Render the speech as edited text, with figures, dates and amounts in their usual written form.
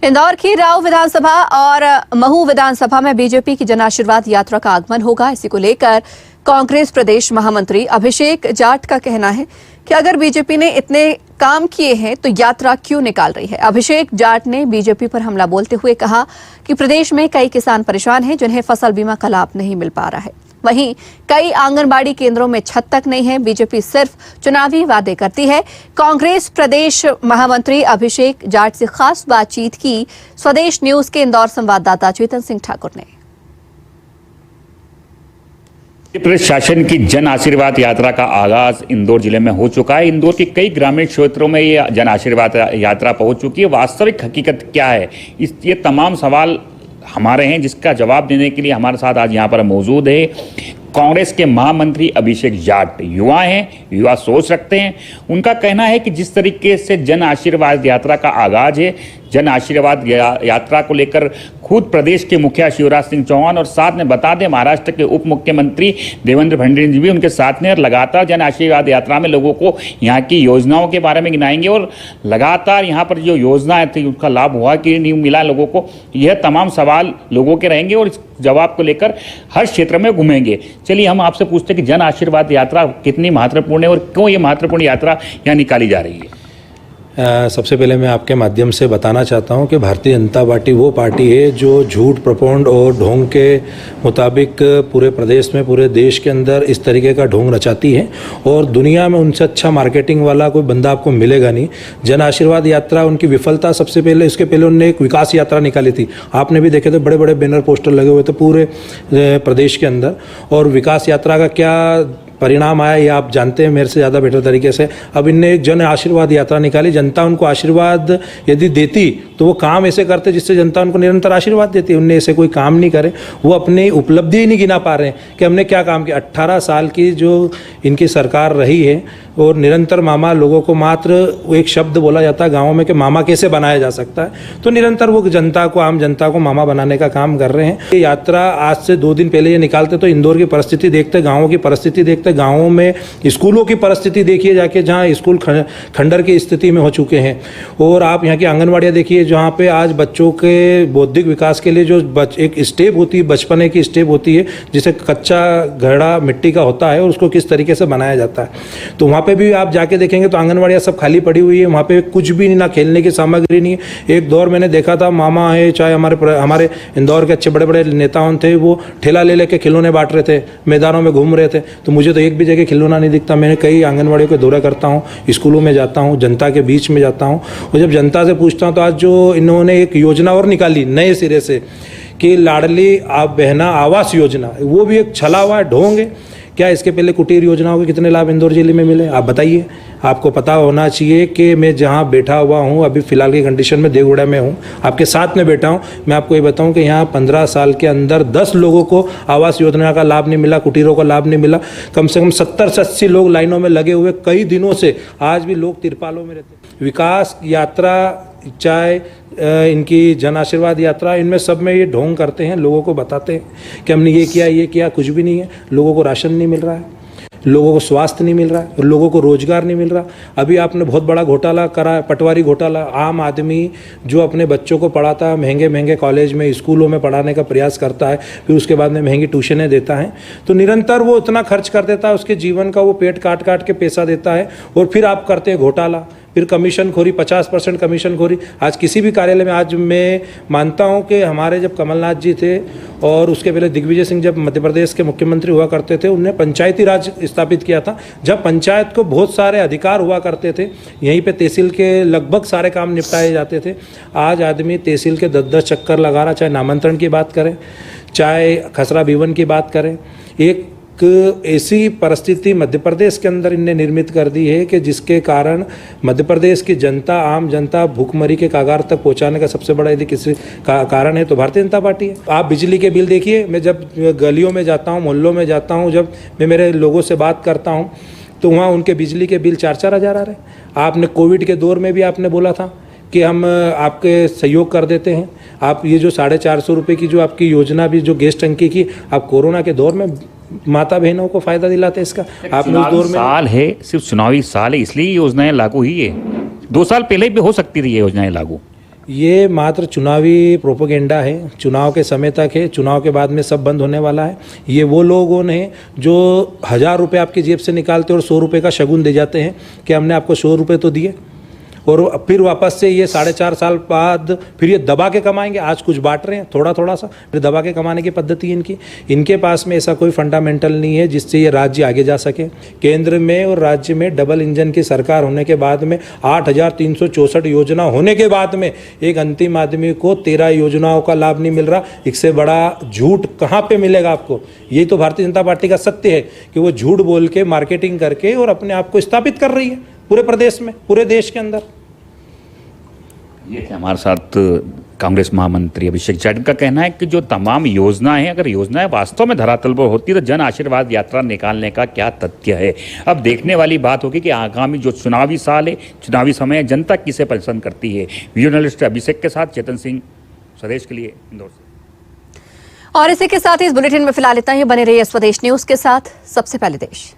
इंदौर की राव विधानसभा और महू विधानसभा में बीजेपी की जन आशीर्वाद यात्रा का आगमन होगा। इसी को लेकर कांग्रेस प्रदेश महामंत्री अभिषेक जाट का कहना है कि अगर बीजेपी ने इतने काम किए हैं तो यात्रा क्यों निकाल रही है। अभिषेक जाट ने बीजेपी पर हमला बोलते हुए कहा कि प्रदेश में कई किसान परेशान हैं जिन्हें फसल बीमा का लाभ नहीं मिल पा रहा है। वहीं कई आंगनबाड़ी केंद्रों में छत तक नहीं है। बीजेपी सिर्फ चुनावी वादे करती है। कांग्रेस प्रदेश महामंत्री अभिषेक जाट से खास बातचीत की स्वदेश न्यूज के इंदौर संवाददाता चेतन सिंह ठाकुर ने। प्रदेश शासन की जन आशीर्वाद यात्रा का आगाज इंदौर जिले में हो चुका है। इंदौर के कई ग्रामीण क्षेत्रों में ये जन आशीर्वाद यात्रा पहुंच चुकी है। वास्तविक हकीकत क्या है, ये तमाम सवाल हमारे हैं, जिसका जवाब देने के लिए हमारे साथ आज यहाँ पर मौजूद है कांग्रेस के महामंत्री अभिषेक जाट। युवा हैं, युवा सोच रखते हैं। उनका कहना है कि जिस तरीके से जन आशीर्वाद यात्रा का आगाज है, जन आशीर्वाद यात्रा को लेकर खुद प्रदेश के मुखिया शिवराज सिंह चौहान और साथ में बता दें महाराष्ट्र के उप मुख्यमंत्री देवेंद्र फडणवीस जी भी उनके साथ में, और लगातार जन आशीर्वाद यात्रा में लोगों को यहाँ की योजनाओं के बारे में गिनाएंगे और लगातार यहाँ पर जो योजनाएं थी उसका लाभ हुआ कि नहीं मिला लोगों को, यह तमाम सवाल लोगों के रहेंगे और इस जवाब को लेकर हर क्षेत्र में घूमेंगे। चलिए हम आपसे पूछते हैं कि जन आशीर्वाद यात्रा कितनी महत्वपूर्ण है और क्यों ये महत्वपूर्ण यात्रा यहाँ निकाली जा रही है। सबसे पहले मैं आपके माध्यम से बताना चाहता हूं कि भारतीय जनता पार्टी वो पार्टी है जो झूठ, प्रपोंड और ढोंग के मुताबिक पूरे प्रदेश में, पूरे देश के अंदर इस तरीके का ढोंग रचाती है और दुनिया में उनसे अच्छा मार्केटिंग वाला कोई बंदा आपको मिलेगा नहीं। जन आशीर्वाद यात्रा उनकी विफलता, सबसे पहले इसके पहले उन्होंने एक विकास यात्रा निकाली थी। आपने भी देखे थे, बड़े बड़े बैनर पोस्टर लगे हुए थे पूरे प्रदेश के अंदर, और विकास यात्रा का क्या परिणाम आया ये आप जानते हैं मेरे से ज़्यादा बेटर तरीके से। अब इनने एक जन आशीर्वाद यात्रा निकाली। जनता उनको आशीर्वाद यदि देती तो वो काम ऐसे करते जिससे जनता उनको निरंतर आशीर्वाद देती। उनने ऐसे कोई काम नहीं करे, वो अपनी उपलब्धि ही नहीं गिना पा रहे हैं कि हमने क्या काम किया। 18 साल की जो इनकी सरकार रही है और निरंतर मामा, लोगों को मात्र एक शब्द बोला जाता है गाँव में कि मामा कैसे बनाया जा सकता है, तो निरंतर वो जनता को, आम जनता को मामा बनाने का काम कर रहे हैं। ये यात्रा आज से 2 दिन पहले ये निकालते तो इंदौर की परिस्थिति देखते, गाँवों की परिस्थिति देखते, गाँवों में स्कूलों की परिस्थिति देखिए जाके, जहाँ स्कूल खंडर की स्थिति में हो चुके हैं। और आप यहाँ की आंगनवाड़ियाँ देखिए जहाँ पे आज बच्चों के बौद्धिक विकास के लिए जो एक स्टेप होती है, बचपने की स्टेप होती है, जिसे कच्चा घड़ा मिट्टी का होता है और उसको किस तरीके से बनाया जाता है, तो वहाँ पे भी आप जाके देखेंगे तो आंगनवाड़ियाँ सब खाली पड़ी हुई है। वहाँ पे कुछ भी नहीं, ना खेलने की सामग्री नहीं है। एक दौर मैंने देखा था, मामा है चाहे हमारे इंदौर के अच्छे बड़े बड़े नेताओं थे, वो ठेला ले लेके खिलौने बांट रहे थे, मैदानों में घूम रहे थे। तो मुझे तो एक भी जगह खिलौना नहीं दिखता। मैंने कई आंगनवाड़ियों के दौरे करता हूँ, स्कूलों में जाता हूँ, जनता के बीच में जाता हूँ, और जब जनता से पूछता हूँ तो आज जो इन्होंने एक योजना और निकाली नए सिरे से कि लाडली बहना आवास योजना, वो भी एक छला हुआ ढोंग है। क्या इसके पहले कुटीर योजनाओं के कितने लाभ इंदौर जिले में मिले, आप बताइए। आपको पता होना चाहिए कि मैं जहां बैठा हुआ हूं अभी फिलहाल की कंडीशन में देवगढ़ में हूं, आपके साथ में बैठा हूं। मैं आपको ये बताऊं कि यहां 15 साल के अंदर 10 लोगों को आवास योजना का लाभ नहीं मिला, कुटीरों का लाभ नहीं मिला। कम से कम 70 से 80 लोग लाइनों में लगे हुए कई दिनों से, आज भी लोग तिरपालों में रहते। विकास यात्रा चाहे इनकी जन आशीर्वाद यात्रा, इनमें सब में ये ढोंग करते हैं, लोगों को बताते हैं कि हमने ये किया, कुछ भी नहीं है। लोगों को राशन नहीं मिल रहा है, लोगों को स्वास्थ्य नहीं मिल रहा है, लोगों को रोजगार नहीं मिल रहा। अभी आपने बहुत बड़ा घोटाला करा है, पटवारी घोटाला। आम आदमी जो अपने बच्चों को पढ़ाता है, महंगे महंगे कॉलेज में, स्कूलों में पढ़ाने का प्रयास करता है, फिर उसके बाद में महंगी ट्यूशनें देता है, तो निरंतर वो इतना खर्च कर देता है, उसके जीवन का वो पेट काट काट के पैसा देता है, और फिर आप करते हैं घोटाला, फिर कमीशन खोरी, 50% कमीशन खोरी। आज किसी भी कार्यालय में, आज मैं मानता हूं कि हमारे जब कमलनाथ जी थे और उसके पहले दिग्विजय सिंह जब मध्य प्रदेश के मुख्यमंत्री हुआ करते थे, उन्होंने पंचायती राज स्थापित किया था, जब पंचायत को बहुत सारे अधिकार हुआ करते थे। यहीं पे तहसील के लगभग सारे काम निपटाए जाते थे। आज आदमी तहसील के 10-10 चक्कर लगा रहा, चाहे नामांतरण की बात करें, चाहे खसरा बीवन की बात करें। एक ऐसी परिस्थिति मध्य प्रदेश के अंदर इनने निर्मित कर दी है कि जिसके कारण मध्य प्रदेश की जनता, आम जनता भूखमरी के कागार तक पहुंचाने का सबसे बड़ा यदि किसी का कारण है तो भारतीय जनता पार्टी है। आप बिजली के बिल देखिए, मैं जब गलियों में जाता हूं, मोहल्लों में जाता हूं, जब मैं मेरे लोगों से बात करता हूं तो वहाँ उनके बिजली के बिल 4-4 हज़ार आ रहे हैं। आपने कोविड के दौर में भी आपने बोला था कि हम आपके सहयोग कर देते हैं। आप ये जो 450 रुपये की जो आपकी योजना भी, जो गैस टंकी की, आप कोरोना के दौर में माता बहनों को फायदा दिलाते इसका। आपने उस दौर में, साल है, सिर्फ चुनावी साल है, इसलिए योजनाएं लागू हुई है। 2 साल पहले भी हो सकती थी ये योजनाएं लागू। ये मात्र चुनावी प्रोपेगेंडा है, चुनाव के समय तक है, चुनाव के बाद में सब बंद होने वाला है। ये वो लोगों ने जो 1000 रुपये आपकी जेब से निकालते और 100 रुपये का शगुन दे जाते हैं कि हमने आपको 100 रुपये तो दिए, और फिर वापस से ये 4.5 साल बाद फिर ये दबा के कमाएंगे। आज कुछ बांट रहे हैं थोड़ा थोड़ा सा, फिर दबा के कमाने की पद्धति है इनकी। इनके पास में ऐसा कोई फंडामेंटल नहीं है जिससे ये राज्य आगे जा सके। केंद्र में और राज्य में डबल इंजन की सरकार होने के बाद में 8,364 योजना होने के बाद में एक अंतिम आदमी को 13 योजनाओं का लाभ नहीं मिल रहा। इससे बड़ा झूठ कहाँ पे मिलेगा आपको? यही तो भारतीय जनता पार्टी का सत्य है कि वो झूठ बोल के मार्केटिंग करके और अपने आप को स्थापित कर रही है पूरे प्रदेश में, पूरे देश के अंदर। ये थे हमारे साथ कांग्रेस महामंत्री अभिषेक जाट का कहना है कि जो तमाम योजनाएं हैं, अगर योजनाएं वास्तव में धरातल पर होती तो जन आशीर्वाद यात्रा निकालने का क्या तथ्य है। अब देखने वाली बात होगी कि आगामी जो चुनावी साल है, चुनावी समय है, जनता किसे पसंद करती है। वीडियो जर्नलिस्ट अभिषेक के साथ चेतन सिंह, स्वदेश के लिए इंदौर से। और इसी के साथ ही इस बुलेटिन में फिलहाल इतना ही। बने रहिए स्वदेश न्यूज के साथ। सबसे पहले देश।